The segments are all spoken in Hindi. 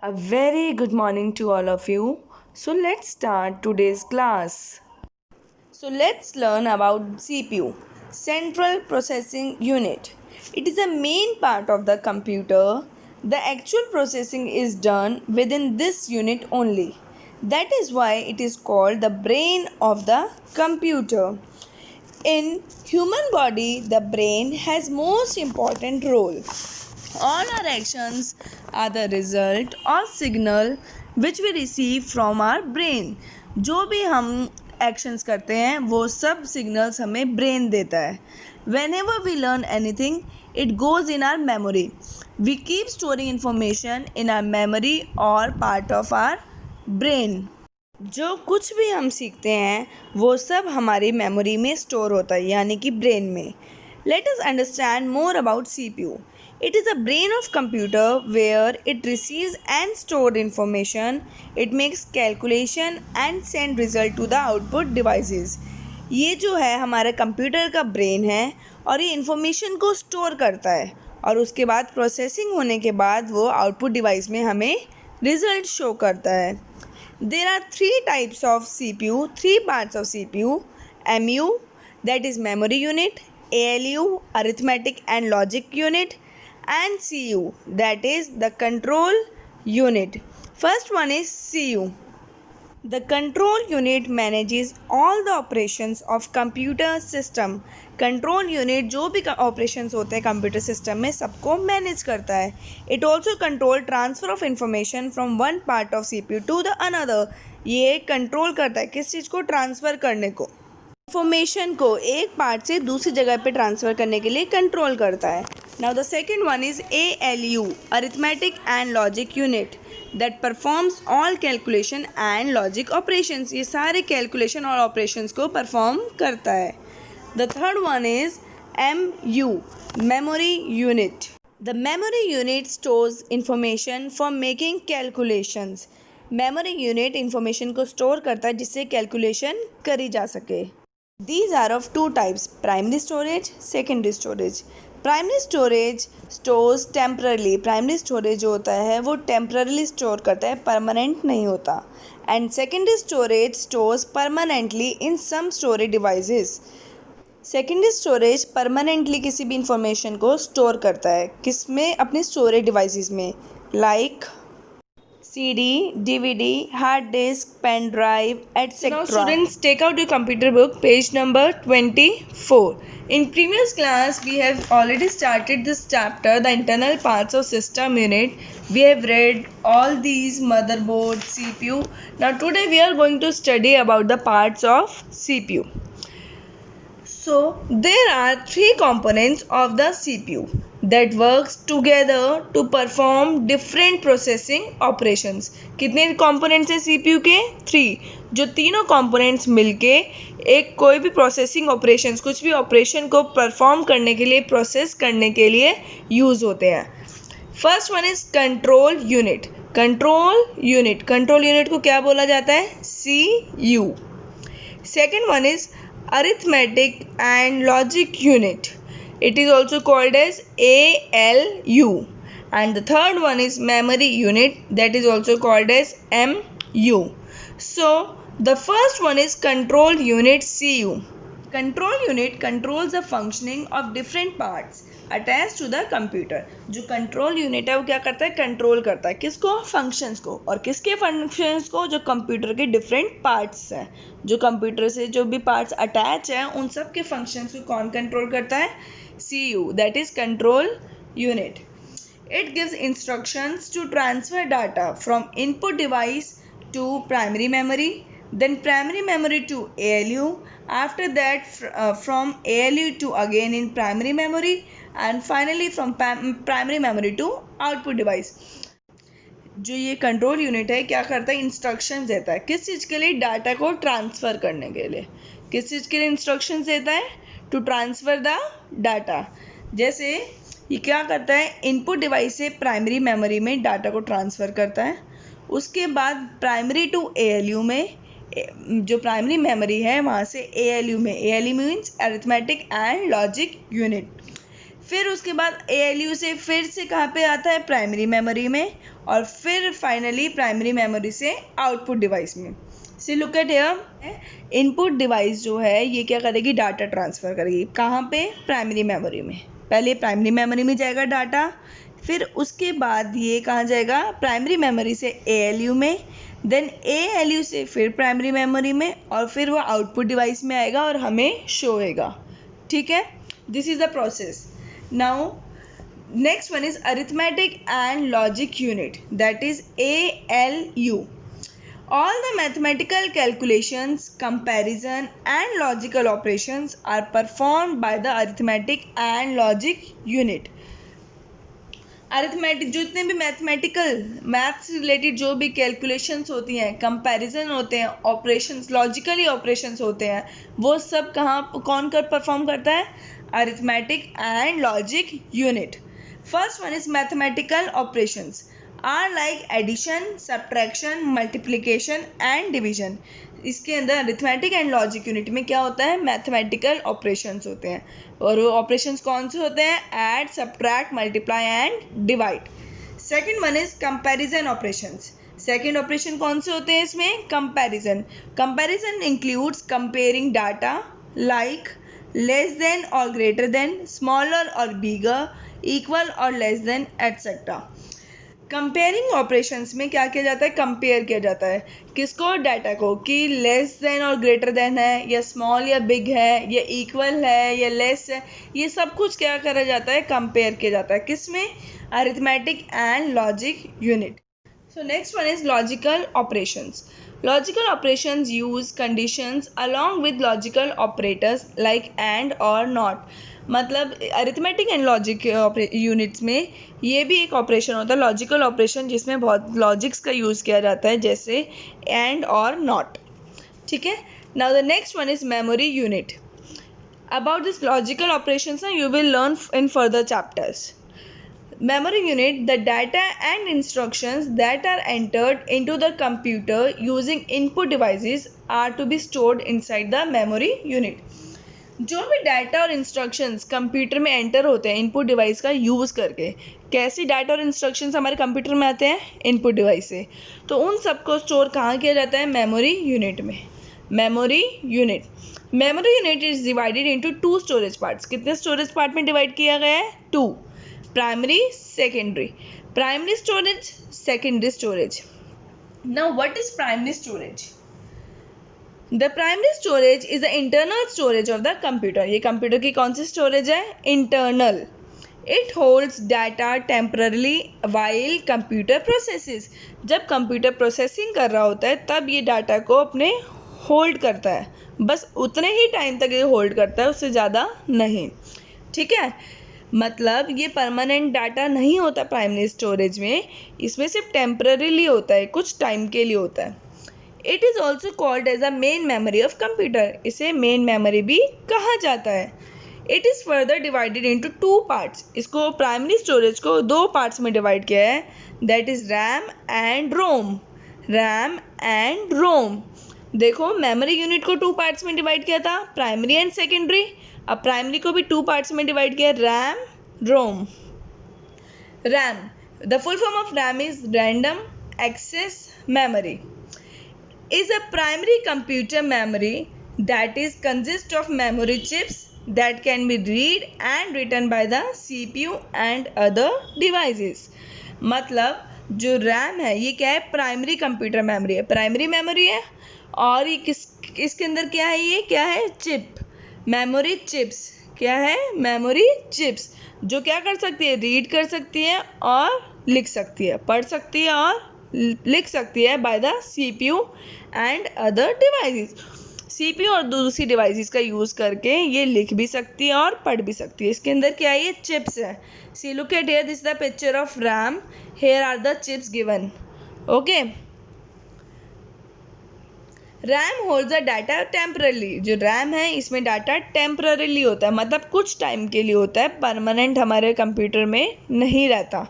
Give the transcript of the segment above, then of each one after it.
A very good morning to all of you. So let's start today's class. So let's learn about CPU, Central Processing Unit. It is a main part of the computer. The actual processing is done within this unit only. That is why it is called the brain of the computer. In human body, the brain has most important role. All our actions are the result or signal which we receive from our brain. जो भी हम actions करते हैं वो सब signals हमें brain देता है. Whenever we learn anything, it goes in our memory. We keep storing information in our memory or part of our brain. जो कुछ भी हम सीखते हैं वो सब हमारी मेमोरी में स्टोर होता है यानी कि ब्रेन में. Let us understand more about CPU. It is a brain of computer where it receives and stored information. It makes calculation and send result to the output devices. ये जो है हमारे कंप्यूटर का ब्रेन है और ये इंफॉर्मेशन को स्टोर करता है और उसके बाद प्रोसेसिंग होने के बाद वो आउटपुट डिवाइस में हमें रिजल्ट शो करता है. There are three types of CPU, three parts of CPU: MU, that is memory unit; ALU, arithmetic and logic unit; and CU, that is the control unit. First one is CU. The control unit manages all the operations of computer system. Control unit जो भी ऑपरेशंस होते हैं कंप्यूटर सिस्टम में सबको मैनेज करता है. It also control transfer of information from one part of CPU to the another. ये कंट्रोल करता है किस चीज़ को, ट्रांसफ़र करने को, इंफॉर्मेशन को एक पार्ट से दूसरी जगह पे ट्रांसफ़र करने के लिए कंट्रोल करता है. Now the second one is ALU, arithmetic and logic unit, that performs all calculation and logic operations. ये सारे कैलकुलेशन और ऑपरेशंस को परफॉर्म करता है. The third one is MU, memory unit. The memory unit stores information for making calculations. Memory unit information को store करता है जिससे calculation करी जा सके. These are of two types: primary storage, secondary storage. Primary storage stores temporarily. Primary storage जो होता है वो temporarily store करता है, permanent नहीं होता. And secondary storage stores permanently in some storage devices. Secondary storage permanently किसी भी इंफॉर्मेशन को स्टोर करता है किसमें, अपने स्टोरेज डिवाइसेस में, like CD, DVD, hard disk, pen drive, etc. Now students, take out your computer book, page number 24. In previous class we have already started this chapter, the internal parts of system unit. We have read all these: motherboard, CPU. Now today we are going to study about the parts of CPU. So there are three components of the CPU that works together to perform different processing operations. कितने components हैं CPU के? 3. जो तीनों components मिलके एक कोई भी processing operations, कुछ भी operation को perform करने के लिए, process करने के लिए use होते हैं. First one is control unit. Control unit को क्या बोला जाता है? CU. Second one is arithmetic and logic unit. It is also called as ALU. And the third one is memory unit, that is also called as MU. So the first one is control unit, CU. Control unit controls the functioning of different parts attached to the computer. जो कंट्रोल यूनिट है वो क्या करता है, कंट्रोल करता है किसको, फंक्शंस को. और किसके फंक्शंस को, जो कंप्यूटर के डिफरेंट पार्ट्स हैं, जो कंप्यूटर से जो भी पार्ट्स अटैच हैं उन सब के फंक्शंस को कौन कंट्रोल करता है, CU, that is control unit. It gives instructions to transfer data from input device to primary memory, then primary memory to ALU, after that from ALU to again in primary memory, and finally from primary memory to output device. जो ये कंट्रोल यूनिट है क्या करता है, इंस्ट्रक्शंस देता है किस चीज़ के लिए, डाटा को ट्रांसफ़र करने के लिए. किस चीज़ के लिए इंस्ट्रक्शंस देता है, टू ट्रांसफ़र द डाटा. जैसे ये क्या करता है, इनपुट डिवाइस से प्राइमरी मेमोरी में डाटा को ट्रांसफ़र करता है. उसके बाद प्राइमरी टू ALU में, जो प्राइमरी मेमोरी है वहाँ से ALU में, ALU means arithmetic and logic unit. फिर उसके बाद ALU से फिर से कहाँ पे आता है, प्राइमरी मेमोरी में, और फिर फाइनली प्राइमरी मेमोरी से आउटपुट डिवाइस में। See look at here, input device जो है ये क्या करेगी, डाटा ट्रांसफ़र करेगी। कहाँ पे, प्राइमरी मेमोरी में। पहले प्राइमरी मेमोरी में जाएगा डाटा, फिर उसके बाद ये कहाँ जाएगा, प्राइमरी मेमोरी से ALU में, देन ALU से फिर प्राइमरी मेमोरी में, और फिर वो आउटपुट डिवाइस में आएगा और हमें शो होगा। ठीक है, this is the process. Now next one is arithmetic and logic unit, that is ALU. All the mathematical calculations, comparison and logical operations are performed by the arithmetic and logic unit. Arithmetic, जितने भी मैथ्स से रिलेटेड जो भी कैलकुलेशंस होती हैं, कंपैरिजन होते हैं, ऑपरेशंस, लॉजिकली ऑपरेशंस होते हैं, वो सब कौन परफॉर्म करता है, arithmetic and logic unit. First one is mathematical operations are like addition, subtraction, multiplication and division. इसके अंदर अरिथमेटिक एंड लॉजिक यूनिट में क्या होता है, मैथमेटिकल ऑपरेशंस होते हैं। और वो ऑपरेशंस कौन से होते हैं, add, subtract, multiply and divide. Second one is comparison operations. Second operation कौन से होते हैं इसमें, comparison. Comparison includes comparing data like less than और ग्रेटर देन, स्मॉलर और बिगर, इक्वल और less than, etcetera. Comparing operations में क्या किया जाता है, कंपेयर किया जाता है किसको, डाटा को, कि लेस देन और ग्रेटर देन है, या स्मॉल या बिग है, या इक्वल है या लेस है, ये सब कुछ क्या करा जाता है, कंपेयर किया जाता है। किसमें, arithmetic and logic unit. So next one is logical operations. Logical operations use conditions along with logical operators like and or not. मतलब अरिथमेटिक एंड लॉजिक यूनिट्स में ये भी एक ऑपरेशन होता है, लॉजिकल ऑपरेशन, जिसमें बहुत लॉजिक्स का यूज़ किया जाता है, जैसे एंड और नॉट। ठीक है, now the next one is memory unit. About this logical operations you will learn in further chapters. Memory unit, the data and instructions that are entered into the computer using input devices are to be stored inside the memory unit. जो भी डाटा और इंस्ट्रक्शंस कंप्यूटर में एंटर होते हैं इनपुट डिवाइस का यूज़ करके, कैसी डाटा और इंस्ट्रक्शंस हमारे कंप्यूटर में आते हैं, इनपुट डिवाइस से, तो उन सबको स्टोर कहाँ किया जाता है, मेमोरी यूनिट में। Memory unit, memory unit is divided into 2 storage parts. कितने स्टोरेज पार्ट में डिवाइड किया गया है, 2। Primary, secondary. Primary storage, secondary storage. Now what is primary storage? The primary storage is the internal storage of the computer. ये कंप्यूटर की कौन सी स्टोरेज है, internal. It holds data temporarily while computer processes. जब कंप्यूटर प्रोसेसिंग कर रहा होता है तब ये डाटा को अपने होल्ड करता है, बस उतने ही टाइम तक ये होल्ड करता है, उससे ज़्यादा नहीं। ठीक है, मतलब ये परमानेंट डाटा नहीं होता प्राइमरी स्टोरेज में, इसमें सिर्फ टेम्पररीली होता है, कुछ टाइम के लिए होता है। It is also called as a main memory of computer. इसे मेन मेमोरी भी कहा जाता है। It is further divided into 2 parts. इसको प्राइमरी स्टोरेज को 2 पार्ट्स में डिवाइड किया है, that is RAM and ROM. RAM and ROM. देखो, मेमोरी यूनिट को 2 पार्ट्स में डिवाइड किया था, प्राइमरी एंड सेकेंडरी। अब प्राइमरी को भी 2 पार्ट्स में डिवाइड किया, RAM, ROM. RAM, the full form of RAM is random access memory, is a primary computer memory that is consist of memory chips that can be read and written by the CPU and other devices. मतलब जो रैम है ये क्या है, प्राइमरी कंप्यूटर मेमोरी है, प्राइमरी मेमोरी है। और ये इसके अंदर क्या है, ये क्या है, चिप, मेमोरी चिप्स। क्या है, मेमोरी चिप्स, जो क्या कर सकती है, रीड कर सकती है और लिख सकती है, पढ़ सकती है और लिख सकती है bye the CPU and other devices. CPU और दूसरी डिवाइसेस का यूज़ करके ये लिख भी सकती है और पढ़ भी सकती है। इसके अंदर क्या है, ये चिप्स है। See look at here, this is the picture of RAM, here are the chips given. Okay, RAM holds the data temporarily. जो रैम है इसमें डाटा टेम्पररीली होता है, मतलब कुछ टाइम के लिए होता है, परमानेंट हमारे कंप्यूटर में नहीं रहता।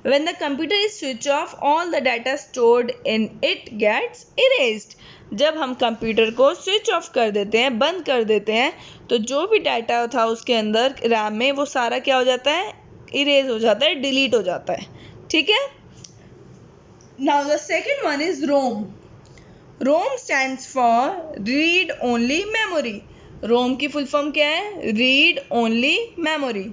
When the computer is switched off, all the data stored in it gets erased. जब हम कंप्यूटर को स्विच ऑफ कर देते हैं, बंद कर देते हैं, तो जो भी डाटा था उसके अंदर रैम में वो सारा क्या हो जाता है, इरेज हो जाता है, डिलीट हो जाता है। ठीक है, Now the second one is ROM. ROM stands for Read Only Memory. ROM की full form क्या है? Read Only Memory.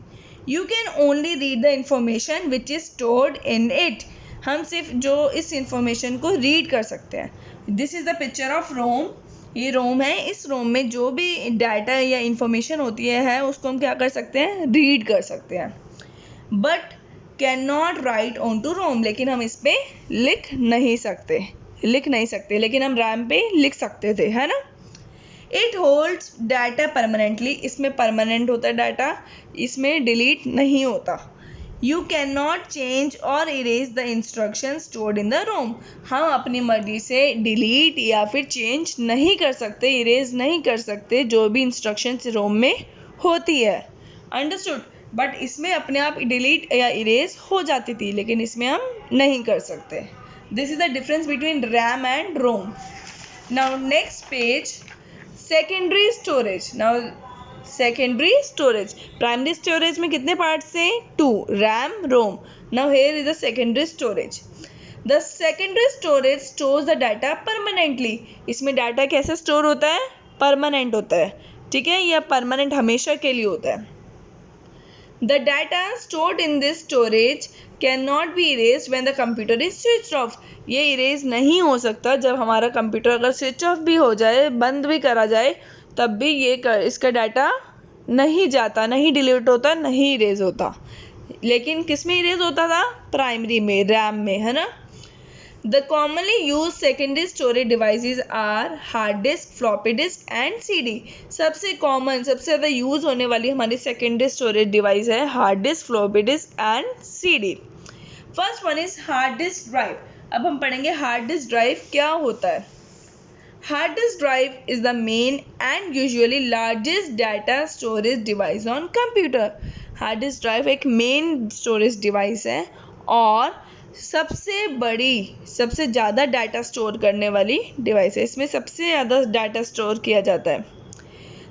You can only read the information which is stored in it. हम सिर्फ जो इस information को read कर सकते हैं. This is the picture of ROM. ये रोम है. इस रोम में जो भी डाटा या इंफॉर्मेशन होती है उसको हम क्या कर सकते हैं? रीड कर सकते हैं. But can not write on to ROM. लेकिन हम इस पे लिख नहीं सकते. लेकिन हम रैम पे लिख सकते थे, है ना. It holds data permanently. इसमें परमानेंट होता है डाटा, इसमें डिलीट नहीं होता. यू कैन नॉट चेंज और erase the instruction stored in the ROM. हम अपनी मर्जी से डिलीट या फिर चेंज नहीं कर सकते, इरेज नहीं कर सकते जो भी इंस्ट्रक्शन रोम में होती है. अंडरस्टूड. बट इसमें अपने आप डिलीट या इरेज हो जाती थी, लेकिन इसमें हम नहीं कर सकते. This is the difference between RAM and ROM. Now next page, secondary storage. Now secondary storage. Primary storage में कितने पार्ट्स हैं? 2, RAM, ROM. Now here is the secondary storage. The secondary storage stores the data permanently. इसमें डाटा कैसे स्टोर होता है? परमानेंट होता है. ठीक है, यह परमानेंट हमेशा के लिए होता है. The data stored in this storage cannot be erased when the computer is switched off. ये इरेज नहीं हो सकता जब हमारा कंप्यूटर अगर स्विच ऑफ भी हो जाए, बंद भी करा जाए, तब भी इसका डाटा नहीं जाता, नहीं डिलीट होता, नहीं इरेज होता. लेकिन किस में इरेज होता था? प्राइमरी में, रैम में, है ना. The commonly used secondary storage devices are hard disk, floppy disk and CD. सबसे कॉमन, सबसे ज़्यादा यूज़ होने वाली हमारी सेकेंडरी स्टोरेज डिवाइस है hard disk, floppy disk and CD. First one is hard disk drive. अब हम पढ़ेंगे हार्ड डिस्क ड्राइव क्या होता है. Hard disk drive is the main and usually largest data storage device on computer. Hard disk drive एक मेन स्टोरेज डिवाइस है और सबसे बड़ी, सबसे ज़्यादा डाटा स्टोर करने वाली डिवाइस है. इसमें सबसे ज़्यादा डाटा स्टोर किया जाता है.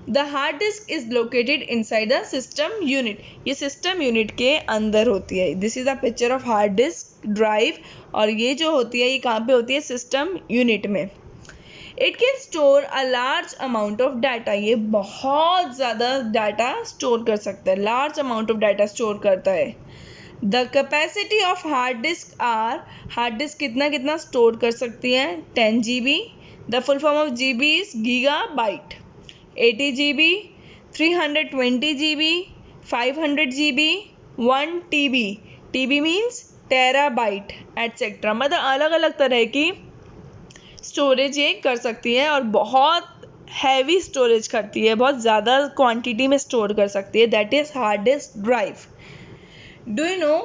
The hard disk is located inside the system unit. ये सिस्टम यूनिट के अंदर होती है. This is the picture of hard disk drive. और ये जो होती है ये कहाँ पे होती है? सिस्टम यूनिट में. It can store a large amount of data. ये बहुत ज़्यादा डाटा स्टोर कर सकता है, large amount of data store करता है. The capacity of hard disk are. Hard disk कितना स्टोर कर सकती है? 10 GB. The full form of GB is gigabyte. 80 GB, 320 GB, 500 GB, 1 TB. TB means terabyte etcetera. मतलब अलग अलग तरह की स्टोरेज ये कर सकती है और बहुत हैवी स्टोरेज करती है, बहुत ज़्यादा क्वांटिटी में स्टोर कर सकती है. That is hard disk drive. Do you know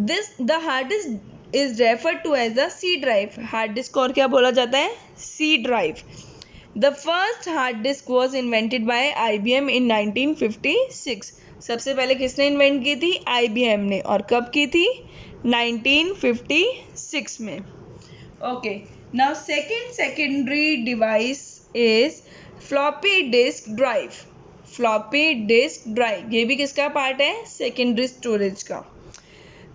this? The hard disk is referred to as the C drive. Hard disk और क्या बोला जाता है? C drive. The first hard disk was invented by IBM in 1956. सबसे पहले किसने इन्वेंट की थी? IBM ने. और कब की थी? 1956 में. Okay. Now second secondary device is floppy disk drive. Floppy disk drive. ये भी किसका पार्ट है? सेकेंडरी स्टोरेज का.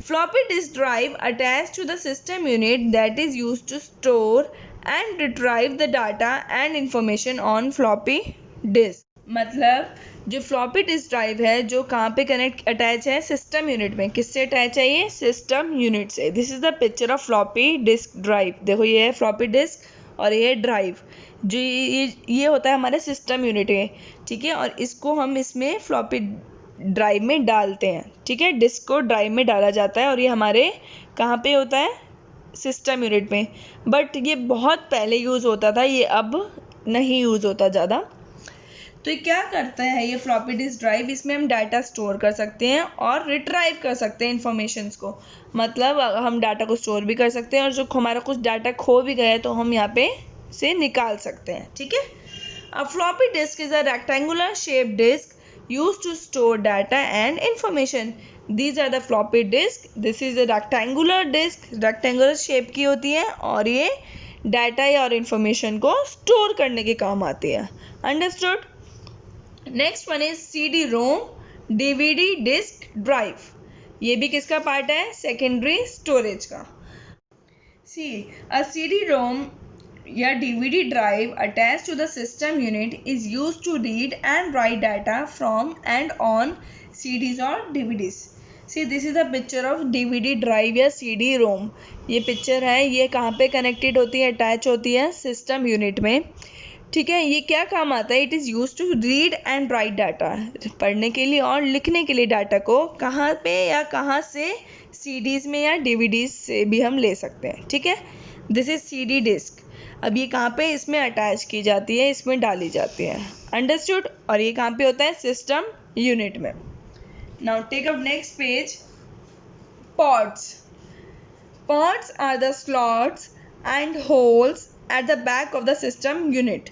Floppy disk drive attach to the system unit that is use to store and retrieve the data and information on floppy disk. मतलब जो फ्लॉपी डिस्क ड्राइव है जो कहाँ पे कनेक्ट अटैच है? सिस्टम यूनिट में. किससे अटैच है ये? सिस्टम यूनिट से. This is the picture of floppy disk drive. देखो ये है फ्लॉपी डिस्क और ये ड्राइव. जो ये होता है हमारे सिस्टम यूनिट में. ठीक है, और इसको हम इसमें फ्लॉपी ड्राइव में डालते हैं. ठीक है, डिस्क को ड्राइव में डाला जाता है और ये हमारे कहाँ पे होता है? सिस्टम यूनिट में. बट ये बहुत पहले यूज़ होता था, ये अब नहीं यूज़ होता ज़्यादा. तो ये क्या करता है ये फ्लॉपी डिस्क ड्राइव? इसमें हम डाटा स्टोर कर सकते हैं और रिट्राइव कर सकते हैं इन्फॉर्मेशंस को. मतलब हम डाटा को स्टोर भी कर सकते हैं और जो हमारा कुछ डाटा खो भी गया है तो हम यहाँ पे से निकाल सकते हैं. ठीक है. A floppy disk is a rectangular shape disk used to store data and information. These are the floppy disk. This is a rectangular disk. Rectangular shape की होती है और ये डाटा या और इंफॉर्मेशन को स्टोर करने के काम आती है. Understood. Next one is CD ROM, DVD disk drive. ये भी किसका पार्ट है? सेकेंडरी स्टोरेज का. See, a CD-ROM या DVD drive attached to the system unit is used to read and write data from and on CDs or DVDs. See, this is a picture of DVD drive या CD-ROM. ये पिक्चर है, ये कहाँ पे कनेक्टेड होती है, अटैच होती है सिस्टम यूनिट में. ठीक है, ये क्या काम आता है? It is use to read and write data, पढ़ने के लिए और लिखने के लिए डाटा को कहाँ पे या कहाँ से, सीडीज़ में या डीवीडीज से भी हम ले सकते हैं. ठीक है, दिस इज सीडी डिस्क. अब ये कहाँ पे इसमें अटैच की जाती है, इसमें डाली जाती है. अंडरस्टूड. और ये कहाँ पे होता है? सिस्टम यूनिट में. Now take up next page. Ports. Ports are the slots and holes at the back of the system unit.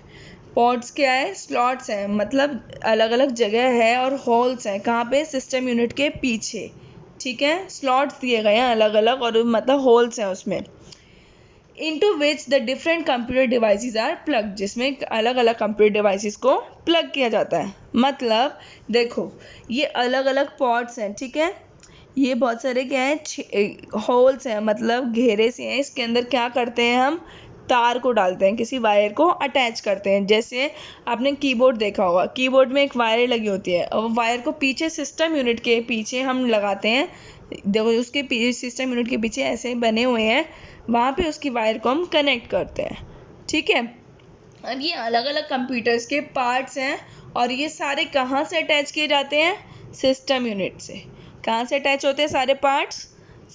Ports क्या है? Slots हैं, मतलब अलग अलग जगह है, और holes हैं कहाँ पे? सिस्टम यूनिट के पीछे. ठीक है, स्लॉट्स दिए गए हैं अलग अलग, और मतलब होल्स हैं उसमें. into which the different computer devices are plugged, जिसमें अलग अलग कंप्यूटर डिवाइसेस को प्लग किया जाता है. मतलब देखो, ये अलग अलग पॉट्स हैं. ठीक है, ये बहुत सारे क्या हैं? होल्स हैं, मतलब घेरे से हैं. इसके अंदर क्या करते हैं? हम तार को डालते हैं, किसी वायर को अटैच करते हैं. जैसे आपने कीबोर्ड देखा होगा, कीबोर्ड में एक वायर लगी होती है, और वायर को पीछे सिस्टम यूनिट के पीछे हम लगाते हैं. देखो, उसके पीछे सिस्टम यूनिट के पीछे ऐसे बने हुए हैं, वहाँ पे उसकी वायर को हम कनेक्ट करते हैं. ठीक है, अब ये अलग अलग कंप्यूटर्स के पार्ट्स हैं, और ये सारे कहाँ से अटैच किए जाते हैं? सिस्टम यूनिट से. कहाँ से अटैच होते हैं सारे पार्ट्स?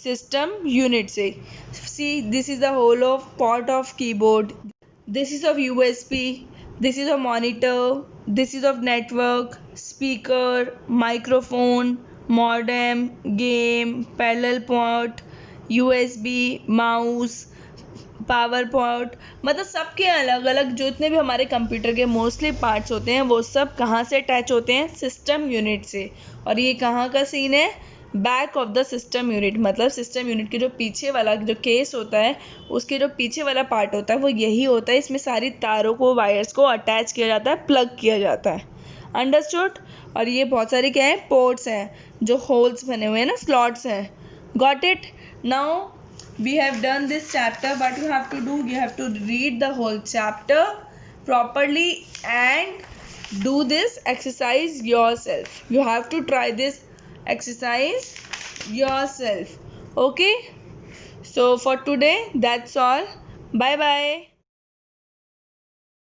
सिस्टम यूनिट से. See, this is the hole of port of keyboard, this is of USB, this is of monitor, this is of network, speaker, microphone, modem, game, parallel port, USB, mouse, power port. मतलब सबके अलग अलग जो इतने भी हमारे कंप्यूटर के मोस्टली पार्ट्स होते हैं, वो सब कहाँ से अटैच होते हैं? सिस्टम यूनिट से. और ये कहाँ का सीन है? Back of the system unit. मतलब सिस्टम यूनिट के जो पीछे वाला जो केस होता है, उसके जो पीछे वाला पार्ट होता है, वो यही होता है. इसमें सारी तारों को, वायर्स को अटैच किया जाता है, प्लग किया जाता है. अंडरस्टूड. और ये बहुत सारे क्या है? पोर्ट्स हैं, जो होल्स बने हुए हैं ना, स्लॉट्स हैं. Got it. Now we have done this chapter. What you have to do? You have to read the whole chapter properly and do this exercise yourself. You have to try this exercise yourself. Okay, so for today that's all. Bye bye.